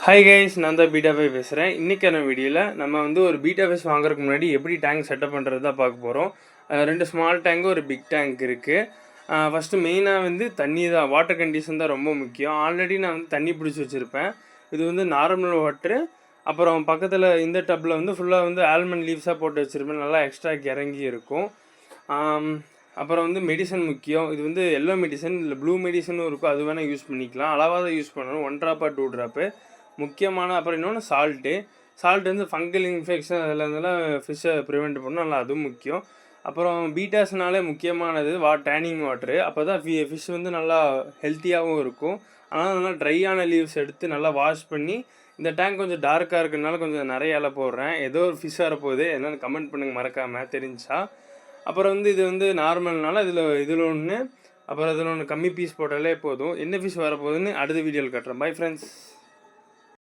Hi guys, நான் தான் beta five பேசுகிறேன். இன்றைக்கான வீடியோவில் நம்ம வந்து ஒரு பீட்டா ஃபைஸ் வாங்குறதுக்கு முன்னாடி எப்படி டேங்க் செட்டப் பண்ணுறது தான் பார்க்க போகிறோம். 2 ஸ்மால் டேங்கு, ஒரு பிக் டேங்க் இருக்குது. ஃபஸ்ட்டு மெயினாக வந்து தண்ணி தான், வாட்டர் கண்டிஷன் தான் ரொம்ப முக்கியம். ஆல்ரெடி நான் வந்து தண்ணி பிடிச்சி வச்சுருப்பேன். இது வந்து நார்மல் வாட்ரு. அப்புறம் பக்கத்தில் இந்த டப்பில் வந்து ஃபுல்லாக வந்து ஆல்மண்ட் லீவ்ஸாக போட்டு வச்சுருப்பேன். நல்லா எக்ஸ்ட்ராக்கு இறங்கி இருக்கும். அப்புறம் வந்து மெடிசன் முக்கியம். இது வந்து எல்லோ மெடிசன், இல்லை ப்ளூ மெடிசனும் இருக்கும். அது வேணால் யூஸ் பண்ணிக்கலாம். அளவாக தான் யூஸ் பண்ணணும், 1 ட்ராப்பா 2 ட்ராப்பு முக்கியமான. அப்புறம் இன்னொன்று சால்ட்டு வந்து ஃபங்கல் இன்ஃபெக்ஷன் அதில் இருந்தெல்லாம் ஃபிஷ்ஷை ப்ரிவெண்ட் பண்ணணும், நல்லா அதுவும் முக்கியம். அப்புறம் பீட்டாஸ்னாலே முக்கியமானது டேனிங் வாட்ரு. அப்போ தான் ஃபிஷ் வந்து நல்லா ஹெல்த்தியாகவும் இருக்கும். ஆனால் நல்லா ட்ரையான லீவ்ஸ் எடுத்து நல்லா வாஷ் பண்ணி, இந்த டேங்க் கொஞ்சம் டார்க்காக இருக்கிறதுனால கொஞ்சம் நிறைய இலை போடுறேன். ஏதோ ஒரு ஃபிஷ் வரப்போகுது, என்னென்னு கமெண்ட் பண்ணுங்கள் மறக்காமல் தெரிஞ்சா. அப்புறம் வந்து இது வந்து நார்மல்னால இதில் ஒன்று, அப்புறம் இதில் ஒன்று கம்மி பீஸ் போட்டாலே போதும். என்ன ஃபிஷ் வரப்போகுதுன்னு அடுத்த வீடியோவில் கட்டுறேன். Bye friends.